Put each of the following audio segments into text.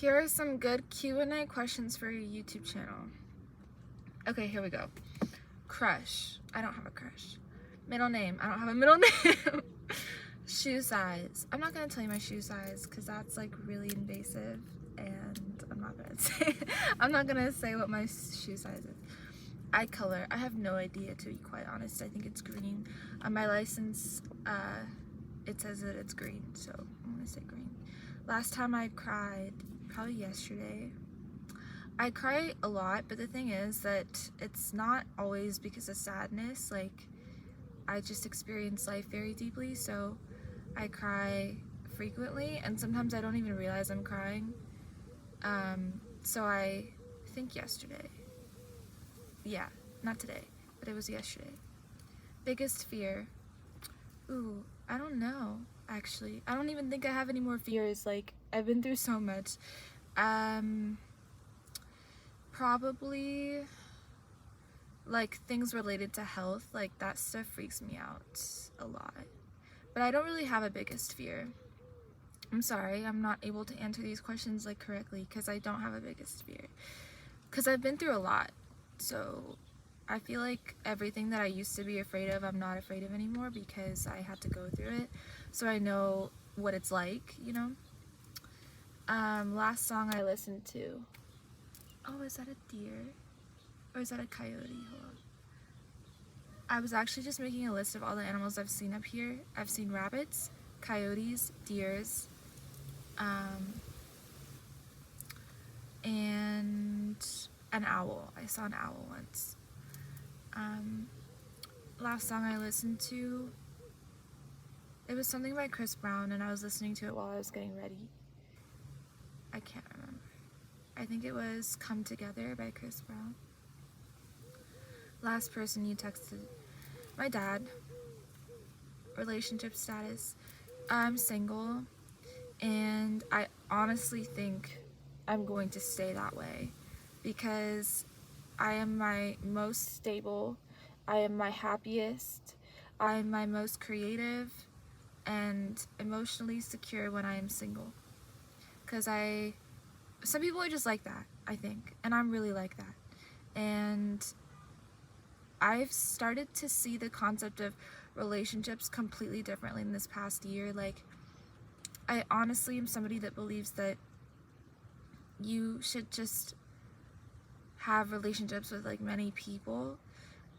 Here are some good Q&A questions for your YouTube channel. Okay, here we go. Crush. I don't have a crush. Middle name. I don't have a middle name. Shoe size. I'm not going to tell you my shoe size because that's like really invasive and I'm not going to say what my shoe size is. Eye color. I have no idea, to be quite honest. I think it's green. On my license, it says that it's green, so I'm going to say green. Last time I cried, probably yesterday. I cry a lot, but the thing is that it's not always because of sadness. Like, I just experience life very deeply, so I cry frequently, and sometimes I don't even realize I'm crying. So I think yesterday. Yeah, not today, but it was yesterday. Biggest fear. Ooh, I don't know, actually. I don't even think I have any more fears. Like, I've been through so much. Probably like things related to health, like that stuff freaks me out a lot. But I don't really have a biggest fear. I'm sorry, I'm not able to answer these questions like correctly because I don't have a biggest fear. Because I've been through a lot. So I feel like everything that I used to be afraid of, I'm not afraid of anymore because I had to go through it. So I know what it's like, you know? Last song I listened to. Oh, is that a deer? Or is that a coyote? Hold on. I was actually just making a list of all the animals I've seen up here. I've seen rabbits, coyotes, deers, and an owl. I saw an owl once. Last song I listened to, it was something by Chris Brown, and I was listening to it while I was getting ready. I can't remember. I think it was Come Together by Chris Brown. Last person you texted. My dad. Relationship status. I'm single, and I honestly think I'm going to stay that way because I am my most stable, I am my happiest, I am my most creative and emotionally secure when I am single. Because some people are just like that, I think, and I'm really like that. And I've started to see the concept of relationships completely differently in this past year. Like, I honestly am somebody that believes that you should just have relationships with like many people.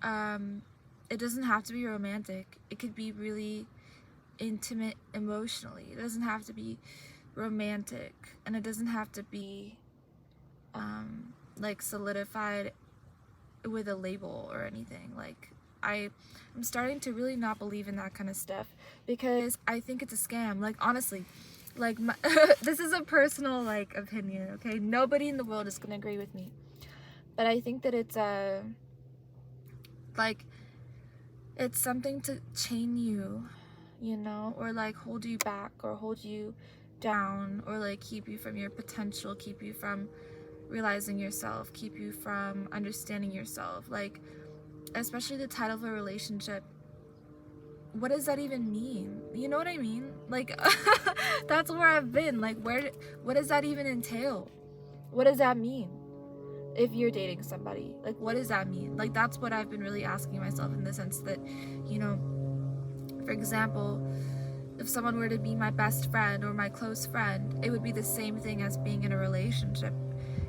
It doesn't have to be romantic. It could be really intimate emotionally. It doesn't have to be romantic, and it doesn't have to be like solidified with a label or anything. Like, I'm starting to really not believe in that kind of stuff because I think it's a scam. Like, honestly, like this is a personal like opinion, okay? Nobody in the world is gonna agree with me, but I think that it's like it's something to chain you, you know, or like hold you back or hold you down, or like keep you from your potential, keep you from realizing yourself, keep you from understanding yourself. Like, especially the title of a relationship, what does that even mean? You know what I mean? Like, that's where I've been. Like, what does that even entail? What does that mean? If you're dating somebody, like, what does that mean? Like, that's what I've been really asking myself, in the sense that, you know, for example, if someone were to be my best friend or my close friend, it would be the same thing as being in a relationship.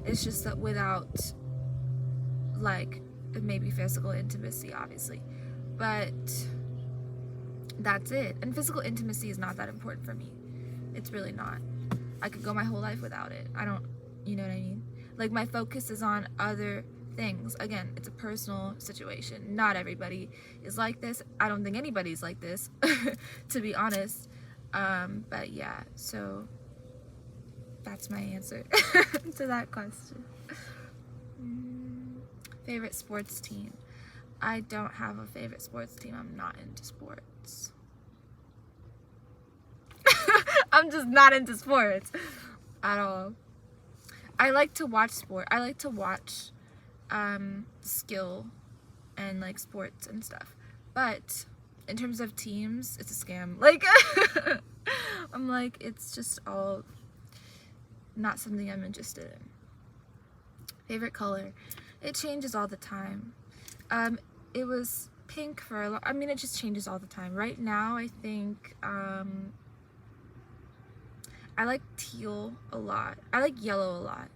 It's just that without, like, maybe physical intimacy, obviously. But that's it. And physical intimacy is not that important for me. It's really not. I could go my whole life without it. You know what I mean? Like, my focus is on other things. Again, it's a personal situation. Not everybody is like this. I don't think anybody's like this, to be honest. But yeah, so that's my answer to that question. Favorite sports team. I don't have a favorite sports team. I'm not into sports. I'm just not into sports at all. I like to watch sport. I like to watch skill and like sports and stuff. But in terms of teams, it's a scam. Like, I'm like, it's just all not something I'm interested in. Favorite color, it changes all the time. It was pink for a lot. I mean, it just changes all the time. Right now, I think I like teal a lot. I like yellow a lot.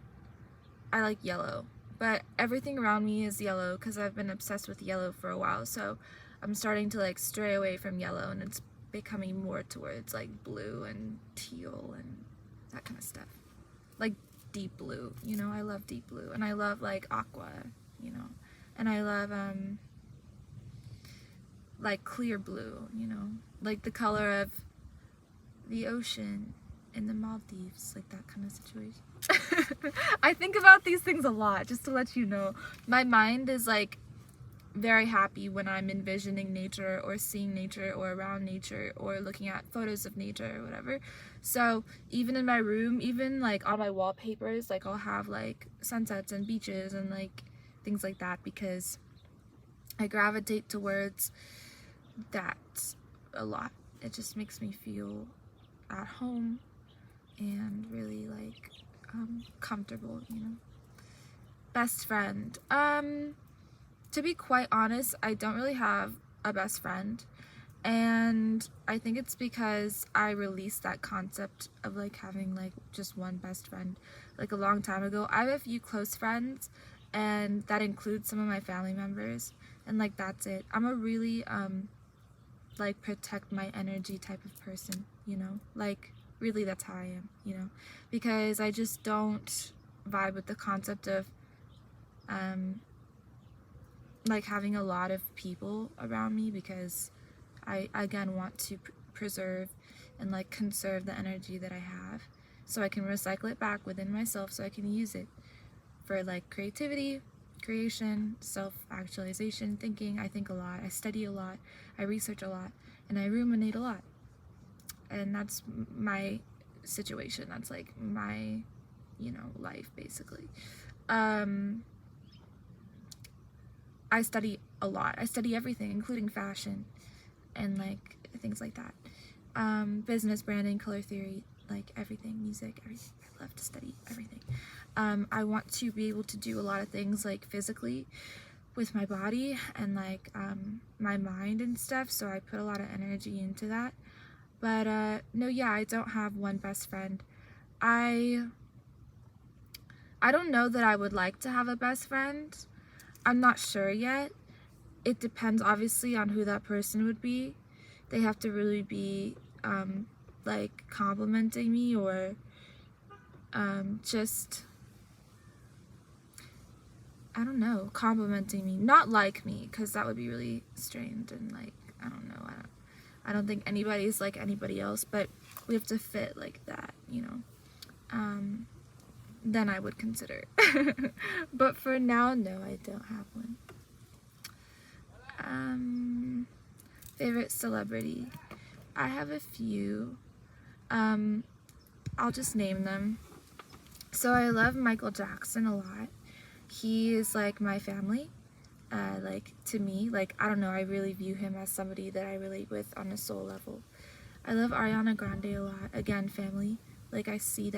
I like yellow, but everything around me is yellow because I've been obsessed with yellow for a while. So I'm starting to like stray away from yellow, and it's becoming more towards like blue and teal and that kind of stuff. Like deep blue, you know, I love deep blue, and I love like aqua, you know, and I love like clear blue, you know, like the color of the ocean in the Maldives, like that kind of situation. I think about these things a lot, just to let you know. My mind is like very happy when I'm envisioning nature or seeing nature or around nature or looking at photos of nature or whatever. So even in my room, even like on my wallpapers, like I'll have like sunsets and beaches and like things like that, because I gravitate towards that a lot. It just makes me feel at home and really like comfortable, you know. Best friend. To be quite honest, I don't really have a best friend, and I think it's because I released that concept of like having like just one best friend like a long time ago. I have a few close friends, and that includes some of my family members, and like that's it. I'm a really like protect my energy type of person, you know, like really that's how I am, you know, because I just don't vibe with the concept of like having a lot of people around me, because I again want to preserve and like conserve the energy that I have, so I can recycle it back within myself, so I can use it for like creativity, creation, self-actualization, thinking. I think a lot, I study a lot, I research a lot, and I ruminate a lot. And that's my situation. That's like my, you know, life basically. I study a lot. I study everything, including fashion and like things like that. Business, branding, color theory, like everything, music, everything. I love to study everything. I want to be able to do a lot of things like physically with my body and like my mind and stuff, so I put a lot of energy into that. But no, yeah, I don't have one best friend. I don't know that I would like to have a best friend. I'm not sure yet. It depends obviously on who that person would be. They have to really be like complimenting me, or just, I don't know, complimenting me, not like me, because that would be really strange, and like I don't know, I don't think anybody's like anybody else, but we have to fit like that, you know. Then I would consider. But for now, no, I don't have one. Favorite celebrity. I have a few. I'll just name them. So I love Michael Jackson a lot. He is like my family. Like to me, like I don't know, I really view him as somebody that I relate with on a soul level. I love Ariana Grande a lot. Again, family. Like I see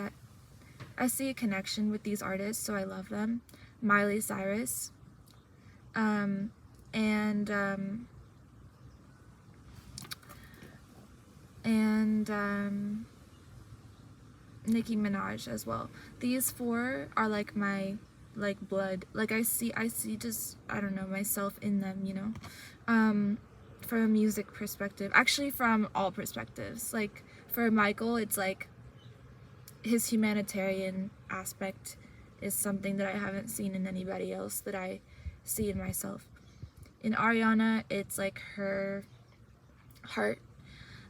a connection with these artists, so I love them. Miley Cyrus, and Nicki Minaj as well. These four are like my like blood. Like I see just, I don't know, myself in them, you know. From a music perspective, actually from all perspectives. Like for Michael, it's like his humanitarian aspect is something that I haven't seen in anybody else that I see in myself. In Ariana, it's like her heart,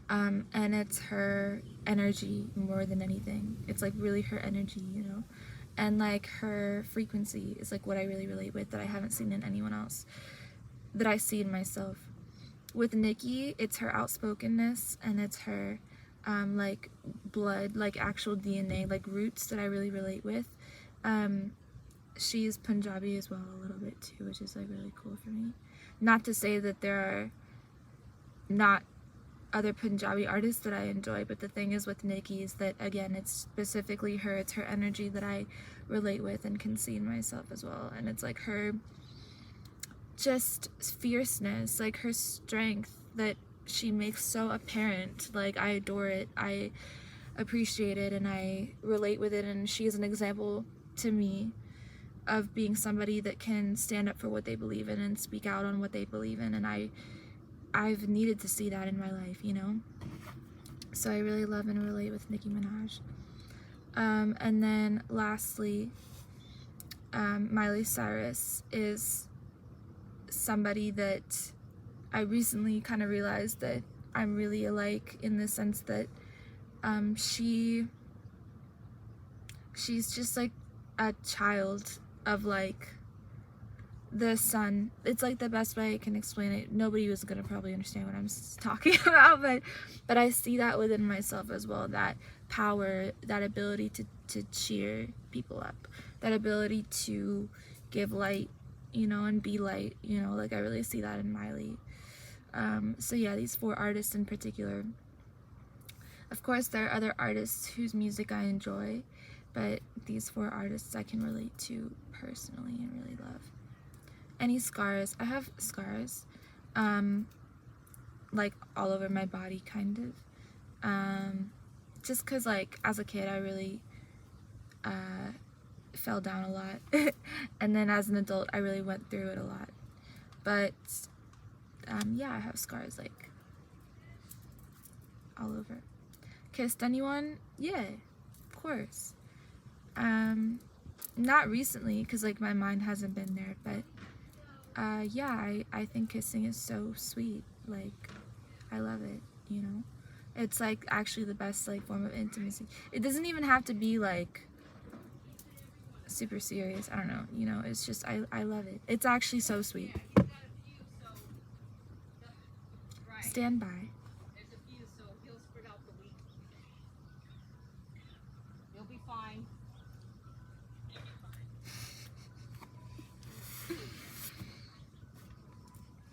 and it's her energy more than anything. It's like really her energy, you know, and like her frequency is like what I really relate with, that I haven't seen in anyone else, that I see in myself. With Nicki, it's her outspokenness, and it's her like blood, like actual DNA, like roots that I really relate with. She's Punjabi as well a little bit too, which is like really cool for me. Not to say that there are not other Punjabi artists that I enjoy, but the thing is with Nicki is that, again, it's specifically her, it's her energy that I relate with and can see in myself as well. And it's like her just fierceness, like her strength that she makes so apparent. Like, I adore it, I appreciate it, and I relate with it, and she is an example to me of being somebody that can stand up for what they believe in and speak out on what they believe in, and I've needed to see that in my life, you know? So I really love and relate with Nicki Minaj. And then lastly, Miley Cyrus is somebody that I recently kind of realized that I'm really alike, in the sense that she's just like a child of like the sun. It's like the best way I can explain it. Nobody was gonna probably understand what I'm talking about, but I see that within myself as well, that power, that ability to cheer people up, that ability to give light, you know, and be light, you know, like I really see that in Miley. So yeah, these 4 artists in particular. Of course, there are other artists whose music I enjoy, but these 4 artists I can relate to personally and really love. Any scars? I have scars, like all over my body, kind of. Just cause like as a kid I really fell down a lot, and then as an adult I really went through it a lot. But yeah, I have scars like all over. Kissed anyone? Yeah, of course. Not recently, cause like my mind hasn't been there, but yeah, I think kissing is so sweet. Like, I love it, you know? It's like actually the best like form of intimacy. It doesn't even have to be like super serious. I don't know, you know, it's just I love it. It's actually so sweet. Stand by. You'll be fine.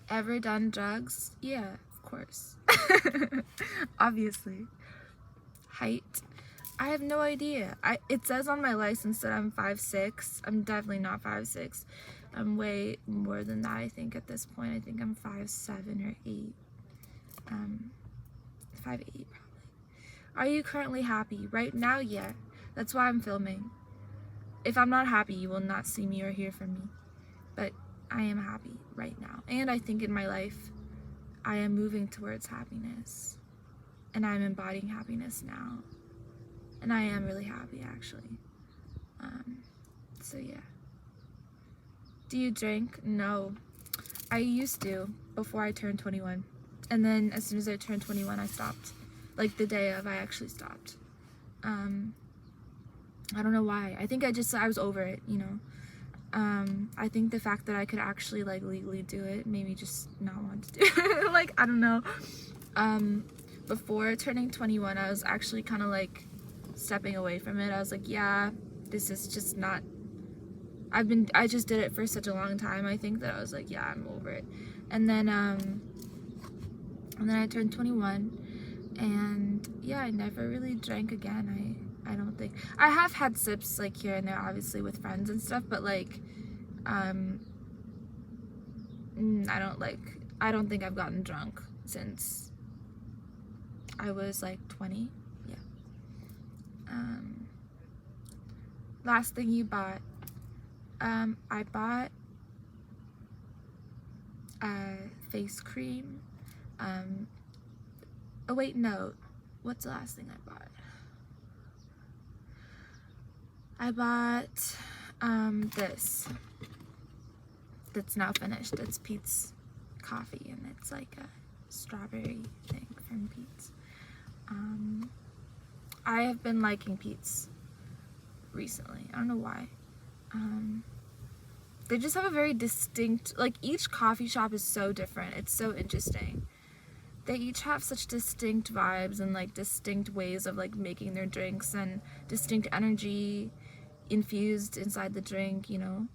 Ever done drugs? Yeah, of course. Obviously. Height? I have no idea. It says on my license that I'm 5'6". I'm definitely not 5'6". I'm way more than that, I think, at this point. I think I'm 5'7" or 8. 5'8" probably. Are you currently happy? Right now, yeah. That's why I'm filming. If I'm not happy, you will not see me or hear from me. But I am happy right now. And I think in my life, I am moving towards happiness. And I'm embodying happiness now. And I am really happy, actually. So yeah. Do you drink? No. I used to before I turned 21. And then as soon as I turned 21, I stopped. Like the day of, I actually stopped. I don't know why. I think I was over it, you know. I think the fact that I could actually like legally do it made me just not want to do it. Like, I don't know. Before turning 21, I was actually kind of like stepping away from it. I was like, yeah, this is just not, I just did it for such a long time. I think that I was like, yeah, I'm over it. And then I turned 21, and yeah, I never really drank again. I don't think. I have had sips like here and there, obviously with friends and stuff, but like, I don't think I've gotten drunk since I was like 20. Yeah. Last thing you bought. I bought face cream. Oh wait, no. What's the last thing I bought? I bought this. That's now finished. It's Peet's coffee, and it's like a strawberry thing from Peet's. I have been liking Peet's recently. I don't know why. They just have a very distinct, like, each coffee shop is so different. It's so interesting. They each have such distinct vibes and like distinct ways of like making their drinks, and distinct energy infused inside the drink, you know.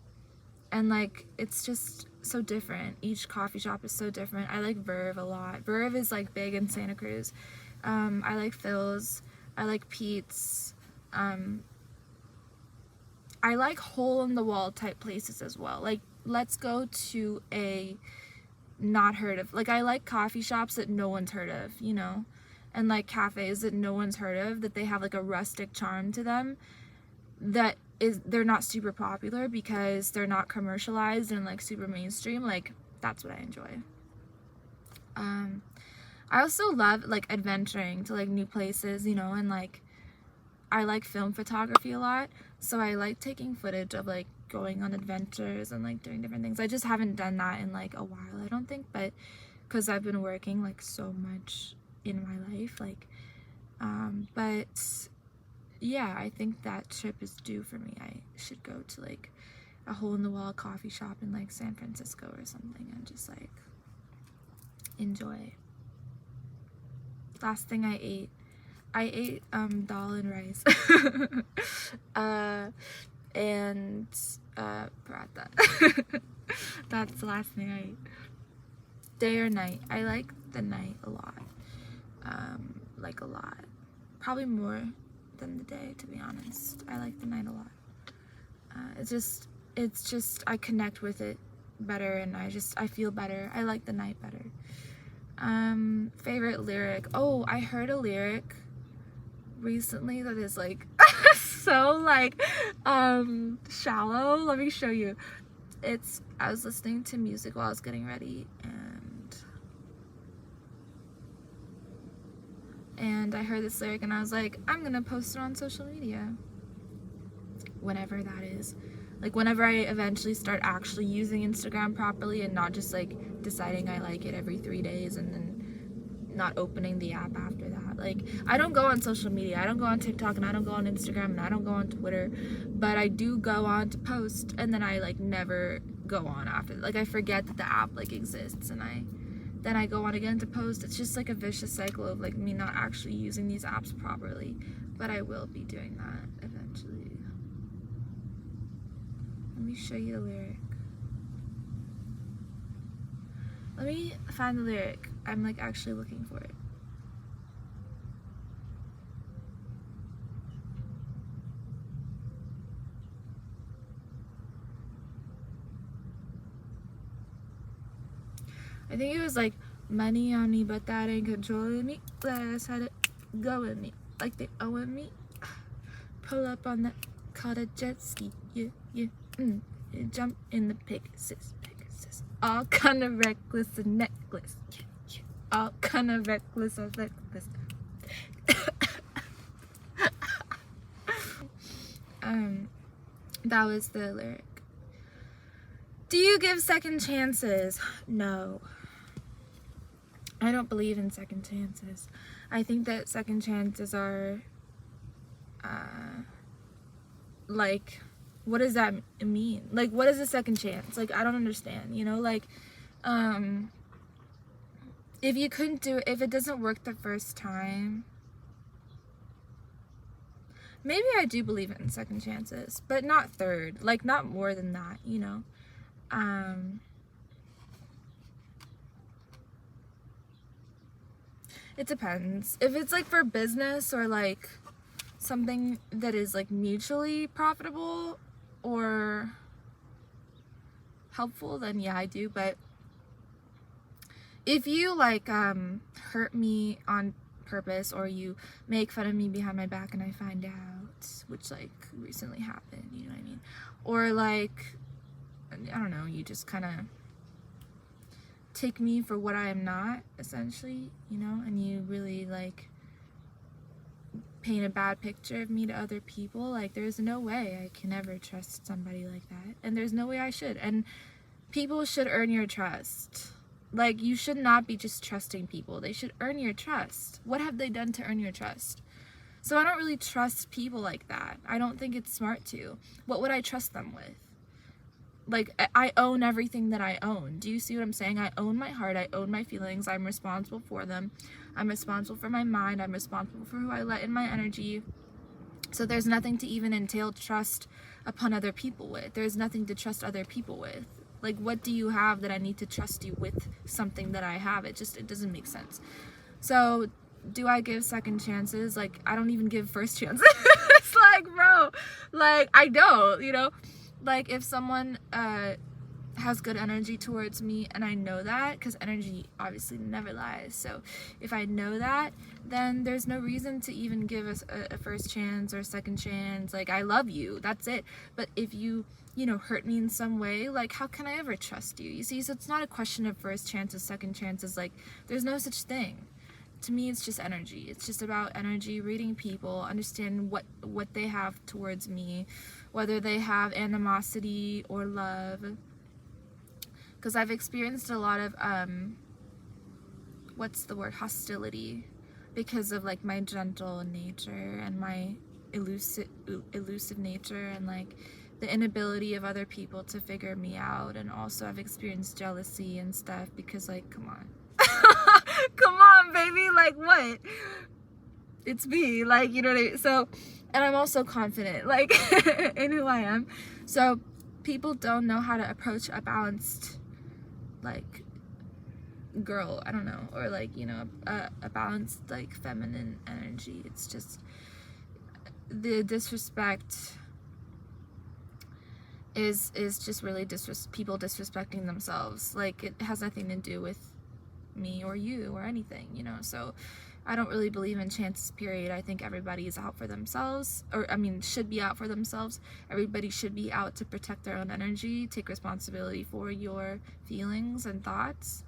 And like, it's just so different. Each coffee shop is so different. I like Verve a lot. Verve is like big in Santa Cruz. I like Phil's. I like Pete's. I like hole in the wall type places as well. Like, let's go to a not heard of. Like, I like coffee shops that no one's heard of, you know? And like cafes that no one's heard of, that they have like a rustic charm to them, that is, they're not super popular because they're not commercialized and like super mainstream. Like, that's what I enjoy. I also love like adventuring to like new places, you know, and like I like film photography a lot, so I like taking footage of like going on adventures and like doing different things. I just haven't done that in like a while, I don't think, but because I've been working like so much in my life, like but yeah, I think that trip is due for me. I should go to like a hole in the wall coffee shop in like San Francisco or something and just like enjoy. Last thing I ate dal and rice and paratha. That's the last thing I ate. Day or night? I like the night a lot. Like a lot. Probably more than the day, to be honest. I like the night a lot. It's just I connect with it better, and I feel better. I like the night better. Favorite lyric. Oh, I heard a lyric recently that is like so like shallow. Let me show you. I was listening to music while I was getting ready, and I heard this lyric and I was like, I'm gonna post it on social media. Whenever that is. Like whenever I eventually start actually using Instagram properly and not just like deciding I like it every 3 days and then not opening the app after that. Like, I don't go on social media. I don't go on TikTok and I don't go on Instagram and I don't go on Twitter, but I do go on to post, and then I like never go on after. Like, I forget that the app like exists, and then I go on again to post. It's just like a vicious cycle of like me not actually using these apps properly, but I will be doing that eventually. Let me show you the lyric. Let me find the lyric. I'm like actually looking for it. I think it was like, money on me, but that ain't controlling me. Let's had it go with me like they owing me. Pull up on that, call a jet ski. Yeah. You jump in the Pegasus. All kind of reckless and necklace. Yeah. All kind of reckless or reckless. That was the lyric. Do you give second chances? No. I don't believe in second chances. I think that second chances are, like, what does that mean? Like, what is a second chance? Like, I don't understand, you know? Like, if you couldn't do it, if it doesn't work the first time, maybe I do believe in second chances, but not third. Like, not more than that, you know? It depends. If it's like for business or like something that is like mutually profitable or helpful, then yeah, I do. But if you like hurt me on purpose, or you make fun of me behind my back and I find out, which like recently happened, you know what I mean? Or like, I don't know, you just kind of take me for what I am not, essentially, you know, and you really like paint a bad picture of me to other people. Like, there's no way I can ever trust somebody like that, and there's no way I should. And people should earn your trust. Like, you should not be just trusting people. They should earn your trust. What have they done to earn your trust? So I don't really trust people like that. I don't think it's smart to. What would I trust them with? Like, I own everything that I own. Do you see what I'm saying? I own my heart. I own my feelings. I'm responsible for them. I'm responsible for my mind. I'm responsible for who I let in my energy. So there's nothing to even entail trust upon other people with. There's nothing to trust other people with. Like, what do you have that I need to trust you with something that I have? It doesn't make sense. So, do I give second chances? Like, I don't even give first chances. It's like, bro, like, I don't, you know? Like, if someone has good energy towards me and I know that, because energy obviously never lies, so if I know that, then there's no reason to even give a first chance or a second chance. Like, I love you, that's it. But if you hurt me in some way, like, how can I ever trust you? You see, so it's not a question of first chances, second chances. Like, there's no such thing. To me, it's just energy. It's just about energy, reading people, understand what they have towards me, whether they have animosity or love. Because I've experienced a lot of, hostility, because of, like, my gentle nature and my elusive nature, and, like, the inability of other people to figure me out. And also I've experienced jealousy and stuff, because, like, come on. Come on, baby, like, what? It's me, like, you know what I mean? So, and I'm also confident, like, in who I am. So, people don't know how to approach a balanced, like, girl, I don't know, or, like, a balanced, like, feminine energy. It's just the disrespect is just really people disrespecting themselves. Like, it has nothing to do with me or you or anything, so I don't really believe in chances, period. I think everybody is out for themselves, should be out for themselves. Everybody should be out to protect their own energy, take responsibility for your feelings and thoughts,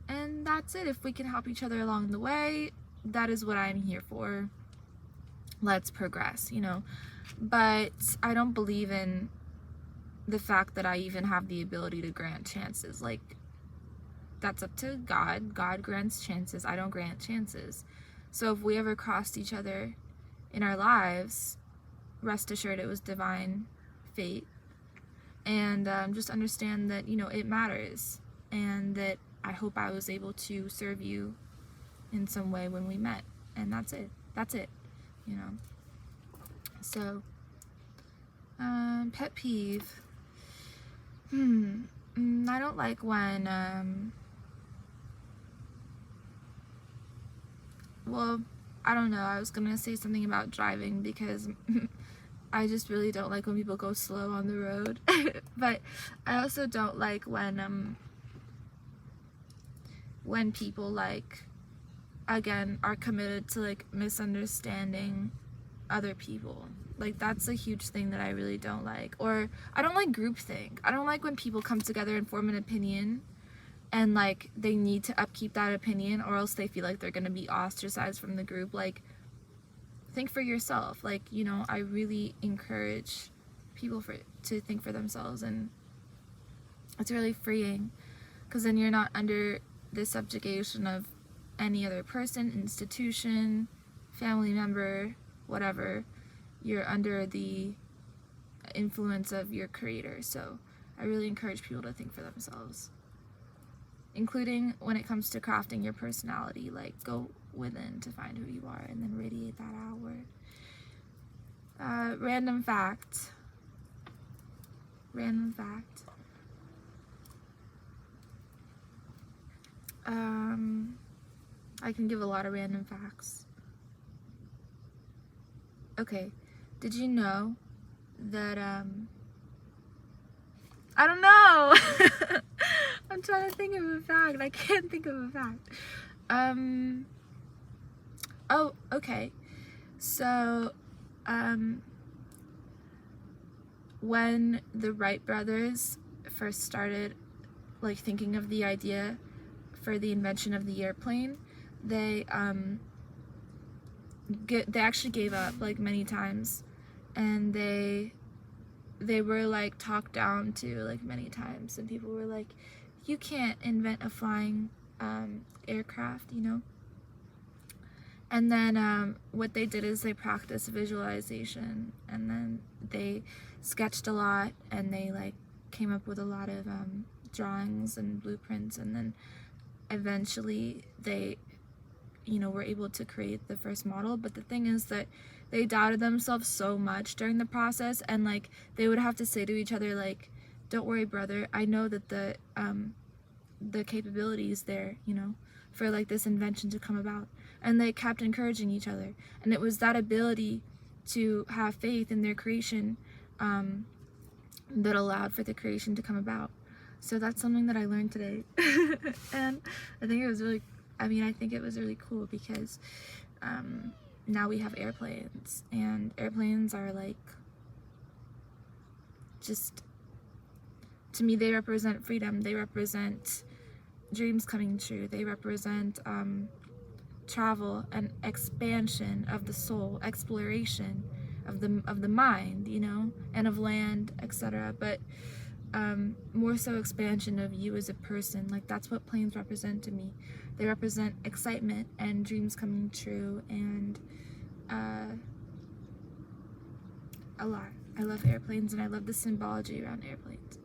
and that's it. If we can help each other along the way, that is what I'm here for. Let's progress, but I don't believe in the fact that I even have the ability to grant chances. Like, that's up to God. God grants chances. I don't grant chances. So if we ever crossed each other in our lives, rest assured it was divine fate. And just understand that, it matters. And that I hope I was able to serve you in some way when we met. And that's it. That's it. So, pet peeve. I don't like when, well, I don't know, I was gonna say something about driving, because I just really don't like when people go slow on the road. But I also don't like when people, like, again, are committed to, like, misunderstanding other people. Like, that's a huge thing that I really don't like. Or I don't like groupthink. I don't like when people come together and form an opinion, and, like, they need to upkeep that opinion, or else they feel like they're gonna be ostracized from the group. Like, think for yourself. Like, I really encourage people to think for themselves, and it's really freeing, because then you're not under the subjugation of any other person, institution, family member, whatever. You're under the influence of your creator. So I really encourage people to think for themselves, including when it comes to crafting your personality. Like, go within to find who you are, and then radiate that outward. Random fact. I can give a lot of random facts. Okay, did you know that, I don't know! I'm trying to think of a fact. I can't think of a fact. Oh, okay. So, when the Wright brothers first started, like, thinking of the idea for the invention of the airplane, they actually gave up, like, many times, and they were, like, talked down to, like, many times, and people were like, you can't invent a flying aircraft, and then what they did is they practiced visualization, and then they sketched a lot, and they, like, came up with a lot of drawings and blueprints, and then eventually they were able to create the first model. But the thing is that they doubted themselves so much during the process, and, like, they would have to say to each other, like, don't worry, brother. I know that the capability is there, you know, for like this invention to come about. And they kept encouraging each other. And it was that ability to have faith in their creation that allowed for the creation to come about. So that's something that I learned today. And I think it was really, I think it was really cool because now we have airplanes, and airplanes are like, just, to me, they represent freedom. They represent dreams coming true. They represent travel and expansion of the soul, exploration of the mind, you know, and of land, etc. But more so expansion of you as a person. Like, that's what planes represent to me. They represent excitement and dreams coming true, and a lot. I love airplanes, and I love the symbology around airplanes.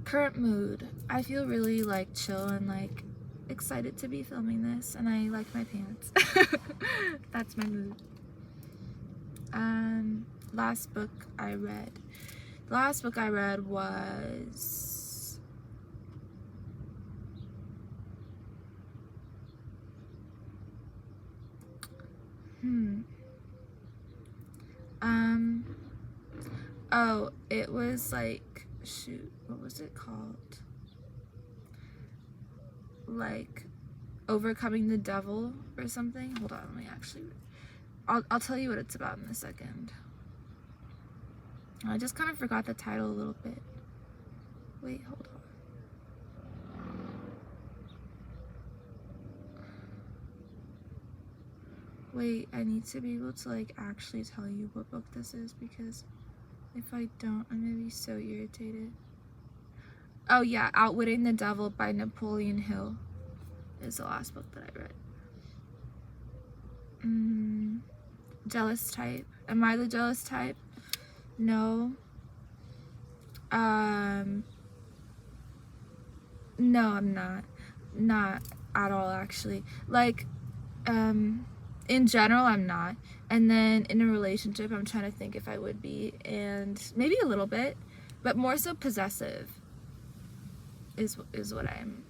Current mood. I feel really like chill and like excited to be filming this, and I like my pants. That's my mood. Last book I read. The last book I read was oh, it was like, shoot, what was it called? Like Overcoming the Devil or something. Hold on, let me actually, I'll tell you what it's about in a second. I just kind of forgot the title a little bit. Wait, hold on. Wait, I need to be able to like actually tell you what book this is, because if I don't, I'm gonna be so irritated. Oh yeah, Outwitting the Devil by Napoleon Hill is the last book that I read. Jealous type. Am I the jealous type? No. No, I'm not. Not at all, actually. Like, in general, I'm not. And then in a relationship, I'm trying to think if I would be. And maybe a little bit, but more so possessive is what I am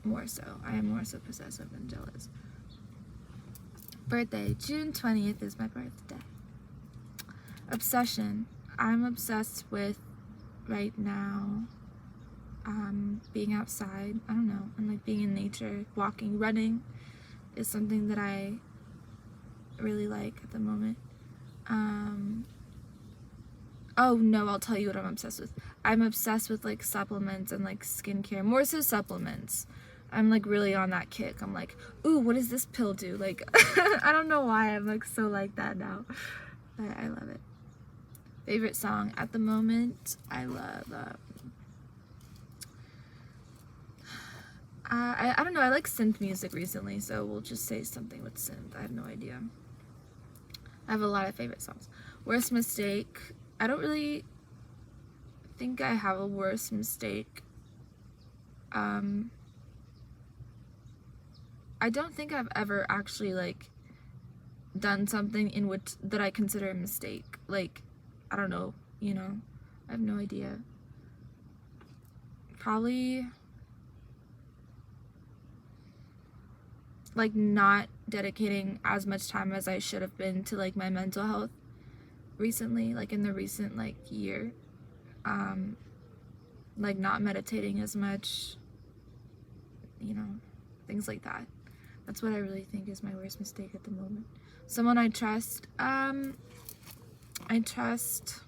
more so. I am more so possessive than jealous. Birthday. June 20th is my birthday. Obsession. I'm obsessed with, right now, being outside. I don't know. And like being in nature, walking, running is something that I really like at the moment. Oh no, I'll tell you what I'm obsessed with. I'm obsessed with like supplements and like skincare, more so supplements. I'm like really on that kick. I'm like, ooh, what does this pill do? Like, I don't know why I'm like so like that now, but I love it. Favorite song at the moment, I love, I don't know, I like synth music recently, so we'll just say something with synth. I have no idea. I have a lot of favorite songs. Worst mistake, I don't really think I have a worst mistake. I don't think I've ever actually like done something in which that I consider a mistake. Like, I don't know, you know, I have no idea. Probably like not dedicating as much time as I should have been to like my mental health recently, like in the recent like year. Like not meditating as much, you know, things like that. That's what I really think is my worst mistake at the moment. Someone I trust, I trust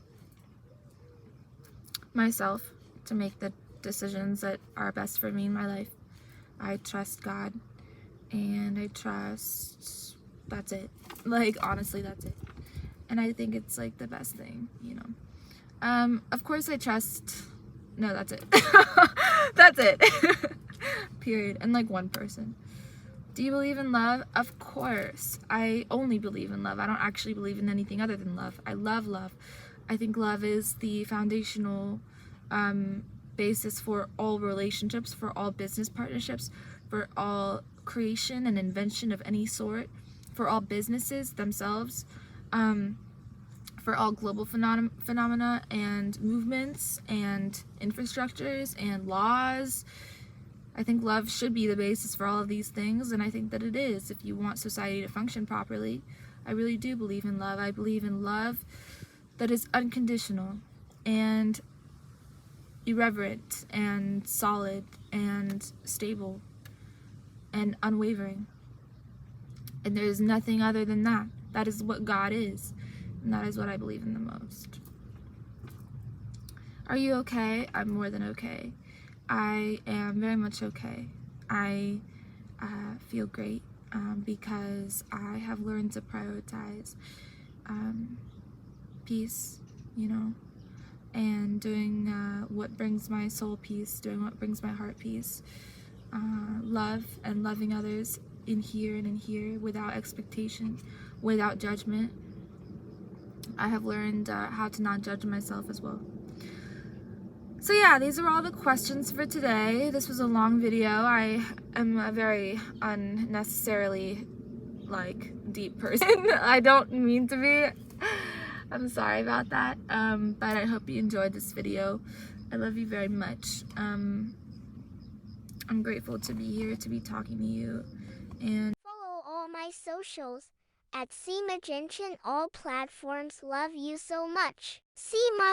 myself to make the decisions that are best for me in my life. I trust God, and I trust, that's it. Like, honestly, that's it. And I think it's like the best thing, you know. Of course I trust, no, that's it. That's it. Period. And like one person. Do you believe in love? Of course. I only believe in love. I don't actually believe in anything other than love. I love love. I think love is the foundational basis for all relationships, for all business partnerships, for all creation and invention of any sort, for all businesses themselves, for all global phenomena and movements and infrastructures and laws. I think love should be the basis for all of these things, and I think that it is if you want society to function properly. I really do believe in love. I believe in love that is unconditional and irreverent and solid and stable and unwavering. And there is nothing other than that. That is what God is, and that is what I believe in the most. Are you okay? I'm more than okay. I am very much okay. I feel great because I have learned to prioritize peace, you know, and doing what brings my soul peace, doing what brings my heart peace, love and loving others in here and in here without expectation, without judgment. I have learned how to not judge myself as well. So yeah, these are all the questions for today. This was a long video. I am a very unnecessarily deep person. I don't mean to be. I'm sorry about that. But I hope you enjoyed this video. I love you very much. I'm grateful to be here, to be talking to you. And follow all my socials at Seema Genshin, all platforms. Love you so much. Seema.